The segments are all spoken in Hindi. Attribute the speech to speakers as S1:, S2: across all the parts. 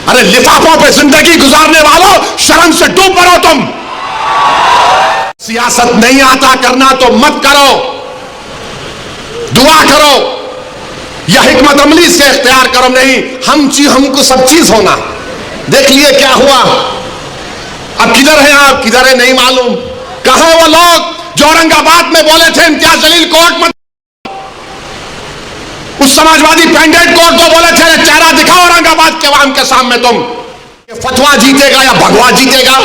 S1: अरे लिफाफों पे जिंदगी गुजारने वालों, शर्म से डूब पड़ो तुम। सियासत नहीं आता करना तो मत करो, दुआ करो या हिकमत अमली से इख्तियार करो। नहीं, हमको सब चीज होना। देख लिए क्या हुआ, अब किधर है आप, किधर है नहीं मालूम। कहां वो लोग जो औरंगाबाद में बोले थे इम्तियाज जलील कोर्ट मत, उस समाजवादी पैंडेट कोर्ट को बोले थे चेहरा दिखाओ औरंगाबाद के आवाम के सामने, तुम ये फतवा जीतेगा या भगवा जीतेगा,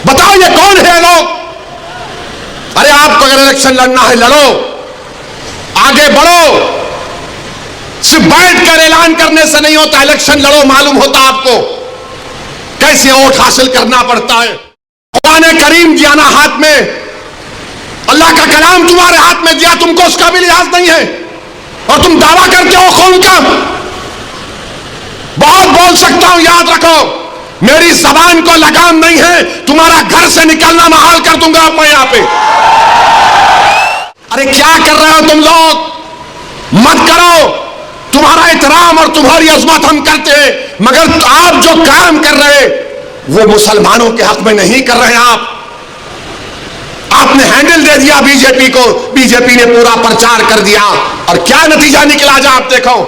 S1: बताओ ये कौन है लोग। अरे आपको अगर इलेक्शन लड़ना है लड़ो, आगे बढ़ो। सिर्फ बैठकर ऐलान करने से नहीं होता, इलेक्शन लड़ो, मालूम होता आपको कैसे वोट हासिल करना पड़ता है। खुदा ने करीम दिया ना हाथ में, अल्लाह का कलाम तुम्हारे हाथ में दिया, तुमको उसका भी लिहाज नहीं है और तुम दावा करते हो खून का। बहुत बोल सकता हूं, याद रखो मेरी जबान को लगाम नहीं है, तुम्हारा घर से निकलना महाल कर दूंगा मैं यहां पे। अरे क्या कर रहे हो तुम लोग, मत करो। तुम्हारा एहतराम और तुम्हारी अजमत हम करते हैं, मगर आप जो काम कर रहे वो मुसलमानों के हक में नहीं कर रहे। आपने हैंडल दे दिया बीजेपी को, बीजेपी ने पूरा प्रचार कर दिया और क्या नतीजा निकला जा आप देखो।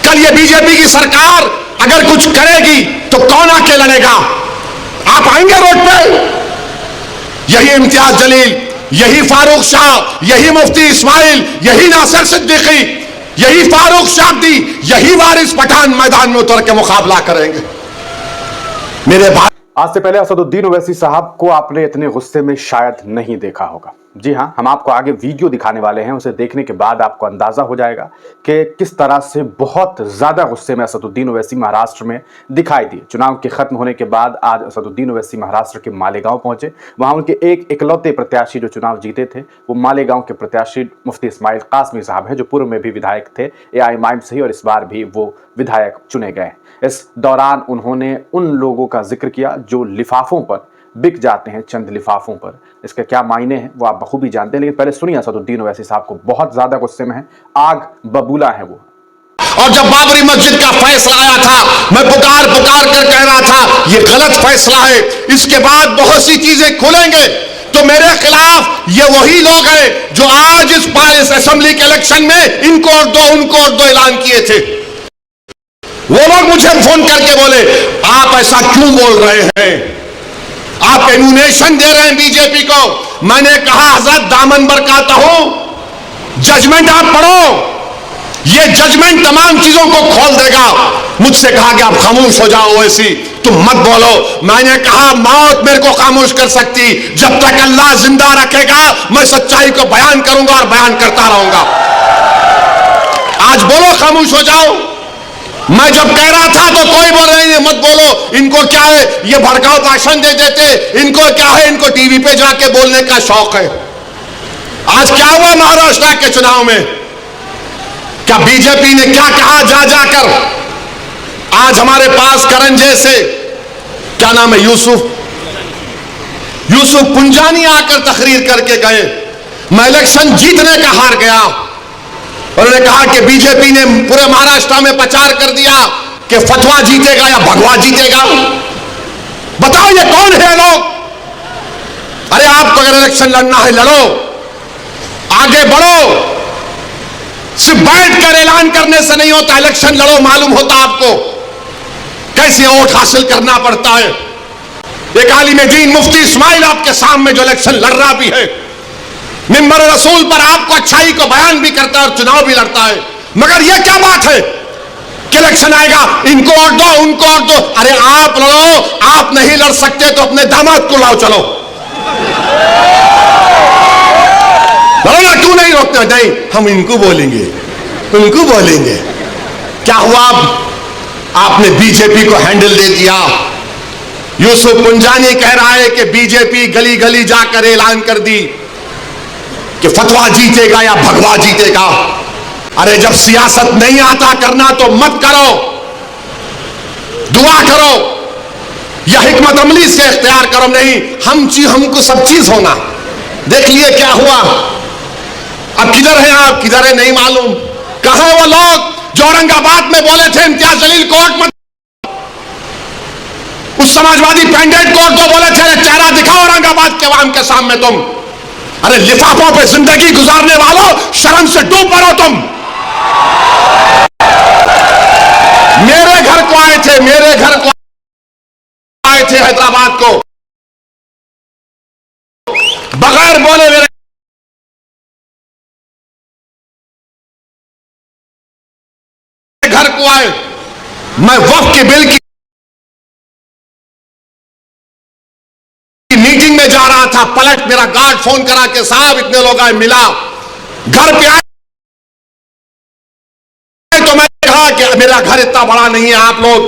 S1: कल ये बीजेपी की सरकार अगर कुछ करेगी तो कौन आके लड़ेगा, आप आएंगे रोड पे। यही इम्तियाज जलील, यही फारूक शाह, यही मुफ्ती इस्माइल, यही नासिर सिद्दीकी, यही फारूक शाब्दी, यही वारिस पठान मैदान में उतर के मुकाबला करेंगे मेरे भाई।
S2: आज से पहले असदुद्दीन ओवैसी साहब को आपने इतने गुस्से में शायद नहीं देखा होगा। जी हाँ, हम आपको आगे वीडियो दिखाने वाले हैं, उसे देखने के बाद आपको अंदाजा हो जाएगा कि किस तरह से बहुत ज़्यादा गुस्से में असदुद्दीन ओवैसी महाराष्ट्र में दिखाई दिए। चुनाव के खत्म होने के बाद आज असदुद्दीन ओवैसी महाराष्ट्र के मालेगांव पहुंचे। वहां उनके एक इकलौते प्रत्याशी जो चुनाव जीते थे वो मालेगांव के प्रत्याशी मुफ्ती इस्माइल कासमी साहब हैं, जो पूर्व में भी विधायक थे AIMIM से ही और इस बार भी वो विधायक चुने गए। इस दौरान उन्होंने उन लोगों का जिक्र किया जो लिफाफों पर बिक जाते हैं, चंद लिफाफों पर। इसके क्या मायने हैं वो आप बखूबी जानते हैं, लेकिन पहले सुनिए असदुद्दीन ओवैसी साहब को, बहुत ज्यादा गुस्से में है, आग बबूला है वो।
S1: और जब बाबरी मस्जिद का फैसला आया था, मैं पुकार पुकार कर कह रहा था ये गलत फैसला है, इसके बाद बहुत सी चीजें खुलेंगे तो मेरे खिलाफ ये वही लोग हैं जो आज इस असेंबली के इलेक्शन में इनको और दो उनको और दो ऐलान किए थे। वो लोग मुझे फोन करके बोले आप ऐसा क्यों बोल रहे हैं, आप एम्यूनेशन दे रहे हैं बीजेपी को। मैंने कहा हजरत दामन बरकाता हूं, जजमेंट आप पढ़ो, ये जजमेंट तमाम चीजों को खोल देगा। मुझसे कहा कि आप खामोश हो जाओ, ऐसी तुम मत बोलो। मैंने कहा मौत मेरे को खामोश कर सकती, जब तक अल्लाह जिंदा रखेगा मैं सच्चाई को बयान करूंगा और बयान करता रहूंगा। आज बोलो खामोश हो जाओ। मैं जब कह रहा था तो कोई बोल रहे हैं मत बोलो, इनको क्या है, ये भड़काऊ भाषण दे देते, इनको क्या है, इनको टीवी पे जाके बोलने का शौक है। आज क्या हुआ महाराष्ट्र के चुनाव में, क्या बीजेपी ने क्या कहा जा जाकर। आज हमारे पास करण जैसे, क्या नाम है, यूसुफ पुंजानी आकर तकरीर करके गए, मैं इलेक्शन जीतने का हार गया। उन्होंने कहा कि बीजेपी ने पूरे महाराष्ट्र में प्रचार कर दिया कि फतवा जीतेगा या भगवा जीतेगा। बताओ ये कौन है लोग। अरे आपको अगर इलेक्शन लड़ना है लड़ो, आगे बढ़ो। सिर्फ बैठकर ऐलान करने से नहीं होता, इलेक्शन लड़ो, मालूम होता आपको कैसे वोट हासिल करना पड़ता है। एक आलिम दीन मुफ्ती इस्माइल आपके सामने जो इलेक्शन लड़ रहा भी है, मिंबर रसूल पर आपको अच्छाई को बयान भी करता है और चुनाव भी लड़ता है, मगर यह क्या बात है कि इलेक्शन आएगा इनको और दो उनको और दो। अरे आप लड़ो, आप नहीं लड़ सकते तो अपने दामाद को लाओ, चलो लड़ो ना, क्यों नहीं रोकते। नहीं, हम इनको बोलेंगे उनको बोलेंगे। क्या हुआ, आपने बीजेपी को हैंडल दे दिया। यूसुफ पुंजानी कह रहा है कि बीजेपी गली गली जाकर ऐलान कर दी कि फतवा जीतेगा या भगवा जीतेगा। अरे जब सियासत नहीं आता करना तो मत करो, दुआ करो या हिकमत अमली से इख्तियार करो। नहीं, हमको सब चीज होना। देख लिए क्या हुआ, अब किधर है आप, किधर है नहीं मालूम। कहां वो लोग जो औरंगाबाद में बोले थे इम्तियाज जलील कोर्ट मत उस समाजवादी पैंडेट को तो बोले चले चेहरा दिखाओ औरंगाबाद के आवाम के सामने तुम। अरे लिफाफों पे जिंदगी गुजारने वालों, शर्म से डूब मरो तुम। मेरे घर को आए थे, मेरे घर को आए थे हैदराबाद को, बगैर बोले मेरे घर को आए। मैं वक्फ के बिल की मीटिंग में जा रहा था, पलट मेरा गार्ड फोन करा के साहब इतने लोग आए, मिला, घर पे आए तो मैं कहा कि मेरा घर इतना बड़ा नहीं है, आप लोग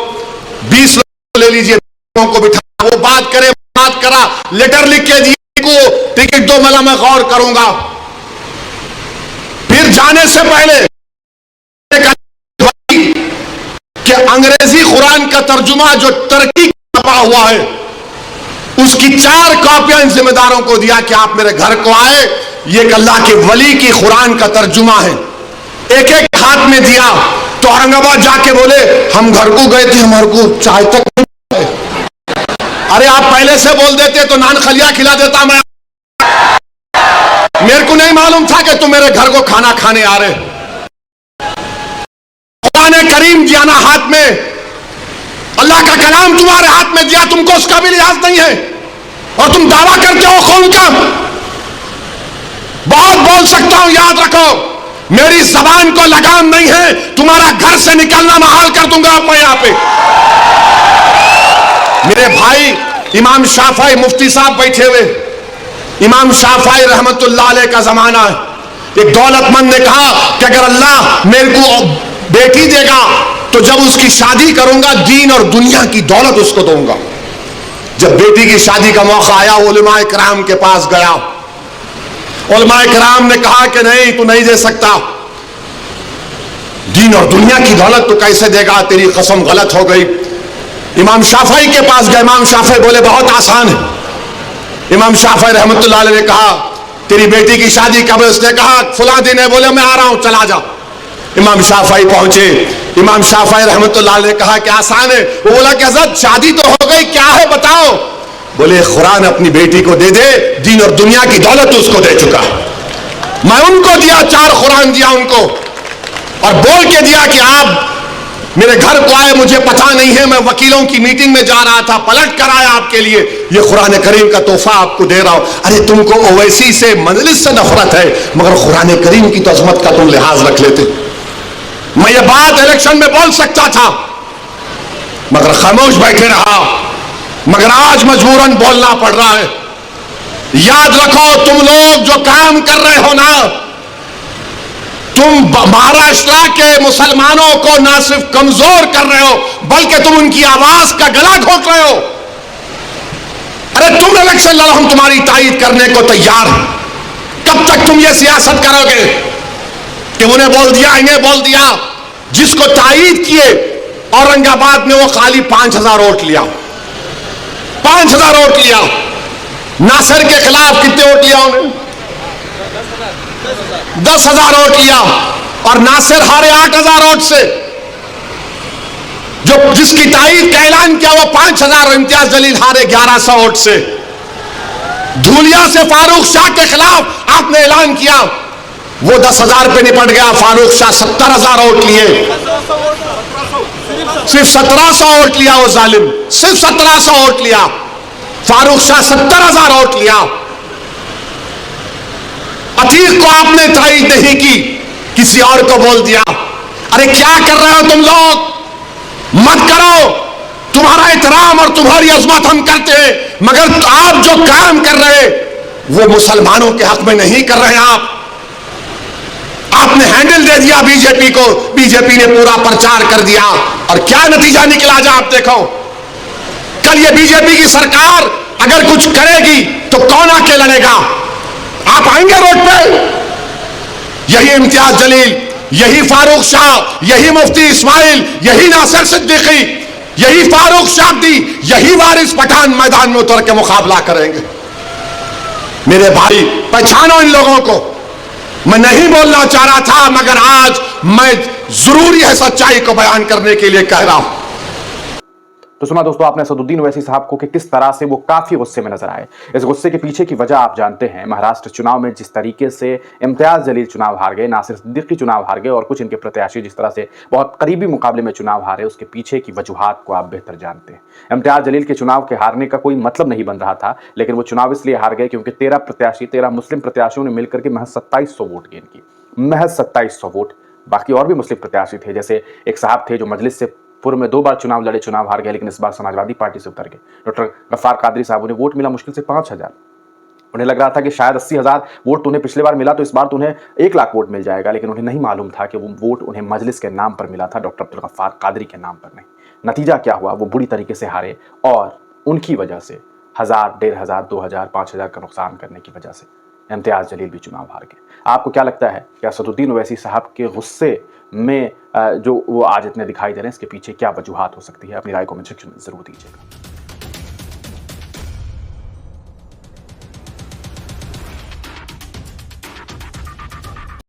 S1: 20 लोग ले लीजिए, को बिठा, वो बात करे, बात करा, लेटर लिख के दिए को टिकट दो, मला मैं गौर करूंगा। फिर जाने से पहले कि अंग्रेजी कुरान का तर्जुमा जो टर्की छपा हुआ है उसकी 4 कॉपियां इन जिम्मेदारों को दिया कि आप मेरे घर को आए, ये अल्लाह के वली की कुरान का तर्जुमा है। एक एक हाथ में दिया तो औरंगाबाद जाके बोले हम घर को गए थे, हमारे को चाय तक नहीं। अरे आप पहले से बोल देते तो नान खलिया खिला देता मैं। मेरे को नहीं मालूम था कि तुम मेरे घर को खाना खाने आ रहे। खुदा ने करीम दिया ना हाथ में, अल्लाह का कलाम तुम्हारे हाथ में दिया, तुमको उसका भी लिहाज नहीं है और तुम दावा करते हो कौन का। बहुत बोल सकता हूं, याद रखो मेरी जबान को लगाम नहीं है, तुम्हारा घर से निकलना महाल कर दूंगा मैं यहां पे। मेरे भाई इमाम शाफई मुफ्ती साहब बैठे हुए, इमाम शाफई रहमतुल्लाह अलैह का जमाना है। एक दौलतमंद ने कहा कि अगर अल्लाह मेरे को बेटी देगा तो जब उसकी शादी करूंगा दीन और दुनिया की दौलत उसको दूंगा। जब बेटी की शादी का मौका आया उलमाए किराम के पास गया, उलमाए किराम ने कहा कि नहीं तू नहीं दे सकता, दीन और दुनिया की दौलत तो कैसे देगा, तेरी कसम गलत हो गई। इमाम शाफई के पास गए, इमाम शाफई बोले बहुत आसान है। इमाम शाफई रहमतुल्लाह अलैह ने कहा तेरी बेटी की शादी कब है? उसने कहा फुला दिन है। बोले मैं आ रहा हूं, चला जा। इमाम शाफई पहुंचे, इमाम शाफई रहमतुल्लाह अलैह ने कहा कि आसान है। वो बोला कि हज़रत शादी तो हो गई, क्या है बताओ। बोले कुरान अपनी बेटी को दे दे, दीन और दुनिया की दौलत उसको दे चुका। मैं उनको दिया, 4 कुरान दिया उनको और बोल के दिया कि आप मेरे घर को आए, मुझे पता नहीं है, मैं वकीलों की मीटिंग में जा रहा था, पलट कर आया आपके लिए, ये कुरान करीम का तोहफा आपको दे रहा हूं। अरे तुमको ओवैसी से मजलिस से नफरत है मगर कुरान करीम की तो अजमत का तुम लिहाज रख लेते। मैं ये बात इलेक्शन में बोल सकता था मगर खामोश बैठे रहा, मगर आज मजबूरन बोलना पड़ रहा है। याद रखो तुम लोग जो काम कर रहे हो ना, तुम महाराष्ट्र के मुसलमानों को ना सिर्फ कमजोर कर रहे हो बल्कि तुम उनकी आवाज का गला घोट रहे हो। अरे तुम इलेक्शन लड़ो, हम तुम्हारी तायीद करने को तैयार हैं। कब तक तुम ये सियासत करोगे कि उन्हें बोल दिया इन्हें बोल दिया? जिसको तायीद किए औरंगाबाद में वो खाली 5000 वोट लिया, 5000 वोट लिया। नासिर के खिलाफ कितने वोट लिया उन्हें? 10,000 वोट लिया और नासिर हारे 8,000 वोट से। जो जिसकी तायीद का ऐलान किया वो 5,000, इम्तियाज जलील हारे 1100 वोट से। धूलिया से फारूक शाह के खिलाफ आपने ऐलान किया, वो 10,000 पे निपट गया। फारूक शाह 70,000 वोट लिए, सिर्फ 1700 वोट लिया वो जालिम, सिर्फ 1700 वोट लिया। फारूक शाह 70,000 वोट लिया। अतीक को आपने तायीद नहीं की, किसी और को बोल दिया। अरे क्या कर रहे हो तुम लोग? मत करो, तुम्हारा एहतराम और तुम्हारी अजमत हम करते हैं मगर आप जो काम कर रहे वो मुसलमानों के हक में नहीं कर रहे। आपने हैंडल दे दिया बीजेपी को, बीजेपी ने पूरा प्रचार कर दिया और क्या नतीजा निकला जा आप देखो। कल ये बीजेपी की सरकार अगर कुछ करेगी तो कौन आके लड़ेगा? आप आएंगे रोड पे? यही इम्तियाज जलील, यही फारूक शाह, यही मुफ्ती इस्माइल, यही नासिर सिद्दीकी, यही फारूक शाब्दी, यही वारिस पठान मैदान में उतर के मुकाबला करेंगे। मेरे भाई पहचानो इन लोगों को। मैं नहीं बोलना चाह रहा था मगर आज मैं जरूरी है सच्चाई को बयान करने के लिए कह रहा हूं।
S2: तो सुना दोस्तों आपने असदुद्दीन ओवैसी साहब को कि किस तरह से वो काफी गुस्से में नजर आए। इस गुस्से के पीछे की वजह आप जानते हैं, महाराष्ट्र चुनाव में जिस तरीके से इम्तियाज जलील चुनाव हार गए, नासिर सिद्दीकी चुनाव हार गए और कुछ इनके प्रत्याशी जिस तरह से बहुत करीबी मुकाबले में चुनाव हारे, उसके पीछे की वजूहात को आप बेहतर जानते हैं। इम्तियाज जलील के चुनाव के हारने का कोई मतलब नहीं बन रहा था, लेकिन वो चुनाव इसलिए हार गए क्योंकि 13 मुस्लिम प्रत्याशियों ने मिलकर के महज 2700 वोट गेन की, महज 2700 वोट। बाकी और भी मुस्लिम प्रत्याशी थे, जैसे एक साहब थे जो मजलिस से पूर्व में 2 बार चुनाव लड़े, चुनाव हार गए, लेकिन इस बार समाजवादी पार्टी से उतर गए। डॉक्टर गफ्फार कादरी साहब, उन्हें वोट मिला मुश्किल से 5000। उन्हें लग रहा था कि शायद 80,000 वोट तो उन्हें पिछले बार मिला, तो इस बार तो उन्हें 1 लाख वोट मिल जाएगा, लेकिन उन्हें नहीं मालूम था कि वो वोट उन्हें मजलिस के नाम पर मिला था, डॉक्टर अब्दुल गफ्फार कादरी के नाम पर नहीं। नतीजा क्या हुआ, वो बुरी तरीके से हारे और उनकी वजह से 1000, 1500, 2000, 5000 का नुकसान करने की वजह से इम्तियाज जलील भी चुनाव हार गए। आपको क्या लगता है कि असदुद्दीन ओवैसी साहब के गुस्से में जो वो आज इतने दिखाई दे रहे हैं, इसके पीछे क्या वजूहात हो सकती है? अपनी राय कमेंट सेक्शन में जरूर दीजिएगा।